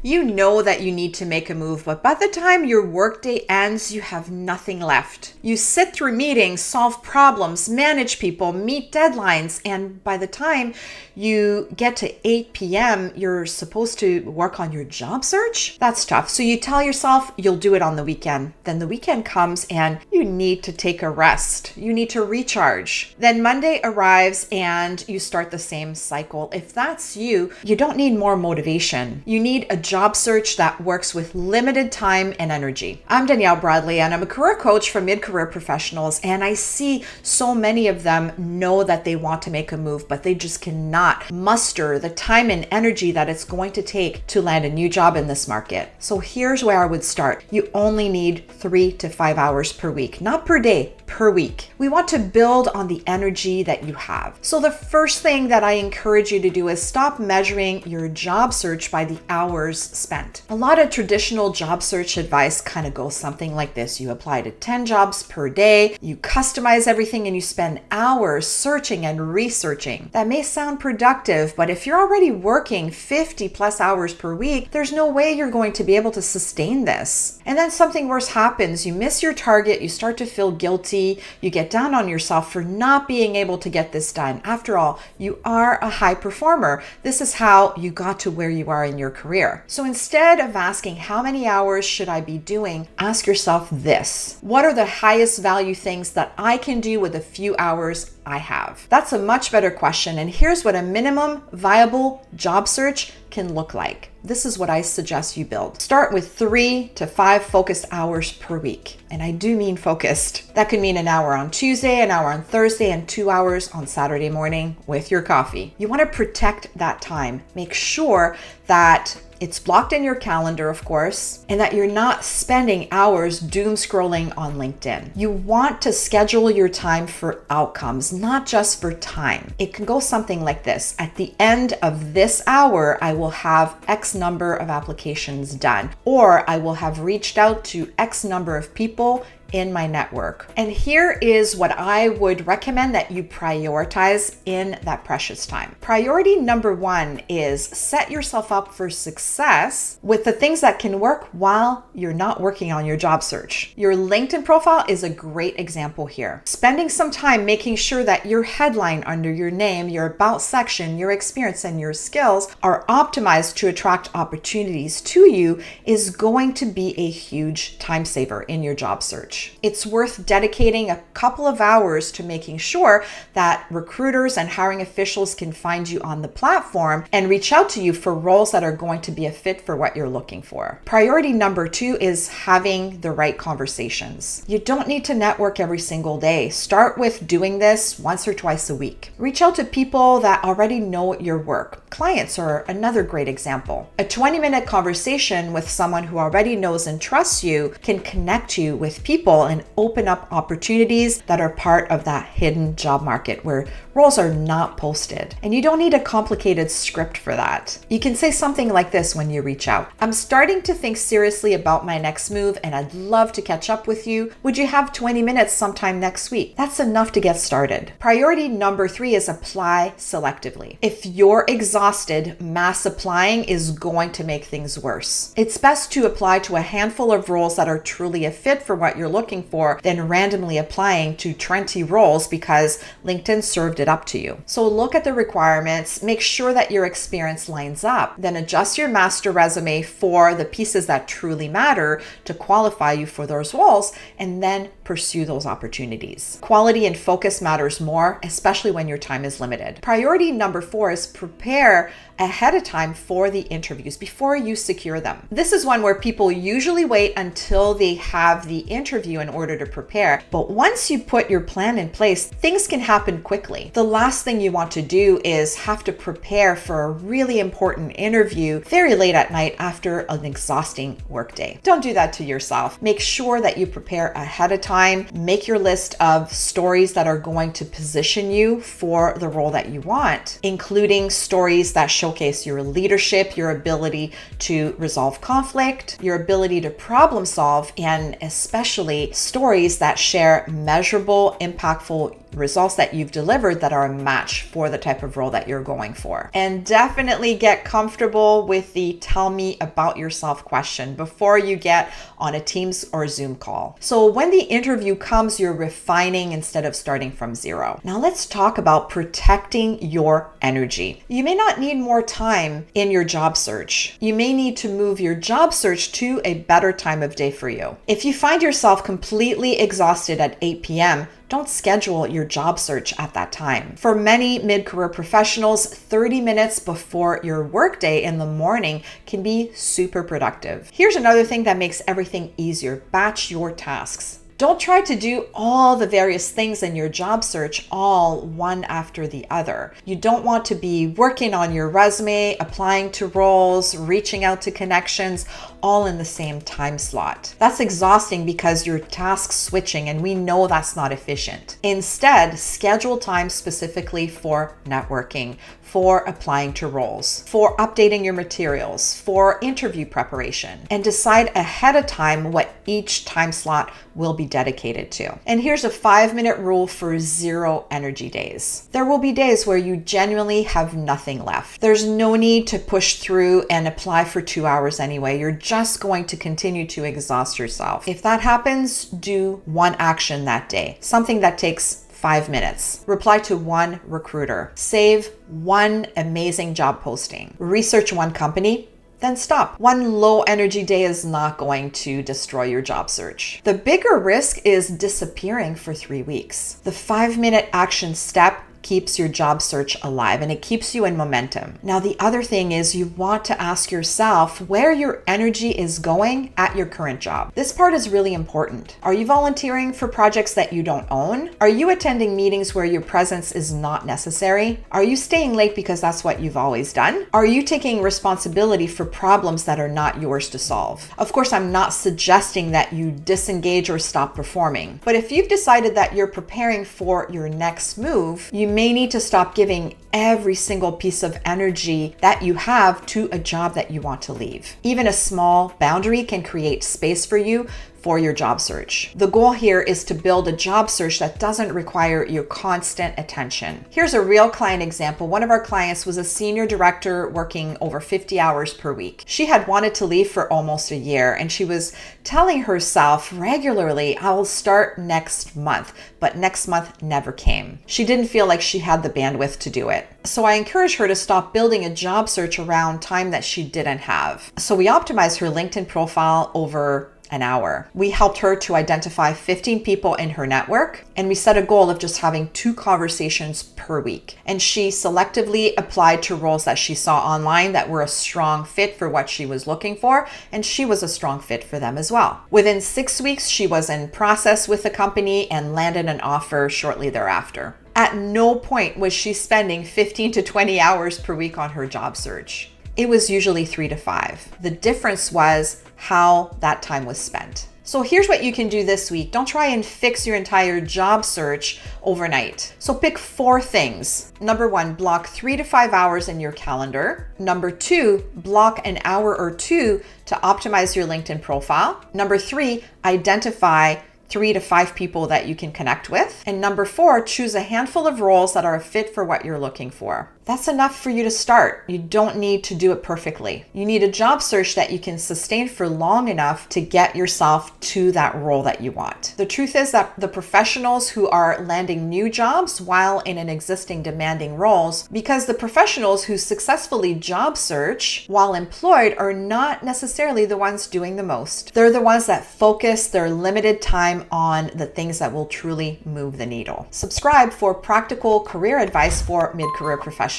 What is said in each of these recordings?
You know that you need to make a move, but by the time your workday ends, you have nothing left. You sit through meetings, solve problems, manage people, meet deadlines, and by the time you get to 8 p.m., you're supposed to work on your job search? That's tough. So you tell yourself you'll do it on the weekend. Then the weekend comes and you need to take a rest. You need to recharge. Then Monday arrives and you start the same cycle. If that's you, you don't need more motivation. You need a job search that works with limited time and energy. I'm Danielle Bradley and I'm a career coach for mid-career professionals, and I see so many of them know that they want to make a move, but they just cannot muster the time and energy that it's going to take to land a new job in this market. So here's where I would start. You only need 3 to 5 hours per week, not per day, per week. We want to build on the energy that you have. So the first thing that I encourage you to do is stop measuring your job search by the hours spent. A lot of traditional job search advice kind of goes something like this. You apply to 10 jobs per day, you customize everything, and you spend hours searching and researching. That may sound productive, but if you're already working 50 plus hours per week, there's no way you're going to be able to sustain this. And then something worse happens. You miss your target, you start to feel guilty, you get down on yourself for not being able to get this done. After all, you are a high performer. This is how you got to where you are in your career. So instead of asking how many hours should I be doing, ask yourself this: what are the highest value things that I can do with the few hours I have? That's a much better question. And here's what a minimum viable job search can look like. This is what I suggest you build. Start with 3 to 5 focused hours per week. And I do mean focused. That could mean an hour on Tuesday, an hour on Thursday, and 2 hours on Saturday morning with your coffee. You want to protect that time. Make sure that it's blocked in your calendar, of course, and that you're not spending hours doom scrolling on LinkedIn. You want to schedule your time for outcomes, not just for time. It can go something like this. At the end of this hour, I will have X number of applications done, or I will have reached out to X number of people in my network. And here is what I would recommend that you prioritize in that precious time. Priority number 1 is set yourself up for success with the things that can work while you're not working on your job search. Your LinkedIn profile is a great example here. Spending some time making sure that your headline under your name, your about section, your experience, and your skills are optimized to attract opportunities to you is going to be a huge time saver in your job search. It's worth dedicating a couple of hours to making sure that recruiters and hiring officials can find you on the platform and reach out to you for roles that are going to be a fit for what you're looking for. Priority number 2 is having the right conversations. You don't need to network every single day. Start with doing this once or twice a week. Reach out to people that already know your work. Clients are another great example. A 20-minute conversation with someone who already knows and trusts you can connect you with people and open up opportunities that are part of that hidden job market where roles are not posted. And you don't need a complicated script for that. You can say something like this when you reach out: I'm starting to think seriously about my next move and I'd love to catch up with you. Would you have 20 minutes sometime next week? That's enough to get started. Priority number 3 is apply selectively. If you're exhausted, mass applying is going to make things worse. It's best to apply to a handful of roles that are truly a fit for what you're looking for than randomly applying to 20 roles because LinkedIn served it up to you. So look at the requirements, make sure that your experience lines up, then adjust your master resume for the pieces that truly matter to qualify you for those roles, and then pursue those opportunities. Quality and focus matters more, especially when your time is limited. Priority number 4 is prepare ahead of time for the interviews before you secure them. This is one where people usually wait until they have the interview in order to prepare. But once you put your plan in place, things can happen quickly. The last thing you want to do is have to prepare for a really important interview very late at night after an exhausting workday. Don't do that to yourself. Make sure that you prepare ahead of time. Make your list of stories that are going to position you for the role that you want, including stories that show showcase your leadership, your ability to resolve conflict, your ability to problem solve, and especially stories that share measurable, impactful results that you've delivered that are a match for the type of role that you're going for. And definitely get comfortable with the tell me about yourself question before you get on a Teams or Zoom call. So when the interview comes, you're refining instead of starting from zero. Now let's talk about protecting your energy. You may not need more time in your job search. You may need to move your job search to a better time of day for you. If you find yourself completely exhausted at 8 p.m., don't schedule your job search at that time. For many mid-career professionals, 30 minutes before your workday in the morning can be super productive. Here's another thing that makes everything easier. Batch your tasks. Don't try to do all the various things in your job search all one after the other. You don't want to be working on your resume, applying to roles, reaching out to connections, all in the same time slot. That's exhausting because you're task switching, and we know that's not efficient. Instead, schedule time specifically for networking, for applying to roles, for updating your materials, for interview preparation, and decide ahead of time what each time slot will be dedicated to. And here's a 5-minute rule for 0 energy days. There will be days where you genuinely have nothing left. There's no need to push through and apply for 2 hours anyway. You're just going to continue to exhaust yourself. If that happens, do one action that day, something that takes 5 minutes. Reply to one recruiter. Save one amazing job posting. Research one company. Then stop. One low energy day is not going to destroy your job search. The bigger risk is disappearing for 3 weeks. The 5-minute action step keeps your job search alive and it keeps you in momentum. Now, the other thing is you want to ask yourself where your energy is going at your current job. This part is really important. Are you volunteering for projects that you don't own? Are you attending meetings where your presence is not necessary? Are you staying late because that's what you've always done? Are you taking responsibility for problems that are not yours to solve? Of course, I'm not suggesting that you disengage or stop performing, but if you've decided that you're preparing for your next move, you may need to stop giving every single piece of energy that you have to a job that you want to leave. Even a small boundary can create space for you for your job search. The goal here is to build a job search that doesn't require your constant attention. Here's a real client example. One of our clients was a senior director working over 50 hours per week. She had wanted to leave for almost a year, and she was telling herself regularly, I'll start next month, but next month never came. She didn't feel like she had the bandwidth to do it. So I encouraged her to stop building a job search around time that she didn't have. So we optimized her LinkedIn profile over an hour. We helped her to identify 15 people in her network, and we set a goal of just having 2 conversations per week. And she selectively applied to roles that she saw online that were a strong fit for what she was looking for, and she was a strong fit for them as well. Within 6 weeks, she was in process with the company and landed an offer shortly thereafter. At no point was she spending 15 to 20 hours per week on her job search. It was usually 3 to 5. The difference was how that time was spent. So here's what you can do this week. Don't try and fix your entire job search overnight. So pick 4 things. Number 1, block 3 to 5 hours in your calendar. Number 2, block an hour or 2 to optimize your LinkedIn profile. Number 3, identify 3 to 5 people that you can connect with. And number 4, choose a handful of roles that are a fit for what you're looking for. That's enough for you to start. You don't need to do it perfectly. You need a job search that you can sustain for long enough to get yourself to that role that you want. The truth is that the professionals who are landing new jobs while in an existing demanding roles, because the professionals who successfully job search while employed are not necessarily the ones doing the most. They're the ones that focus their limited time on the things that will truly move the needle. Subscribe for practical career advice for mid-career professionals.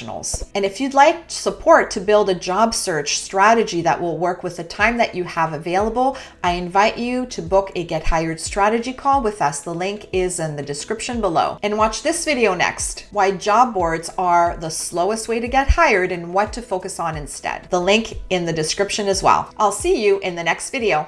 And if you'd like support to build a job search strategy that will work with the time that you have available, I invite you to book a Get Hired strategy call with us. The link is in the description below. And watch this video next, why job boards are the slowest way to get hired and what to focus on instead. The link in the description as well. I'll see you in the next video.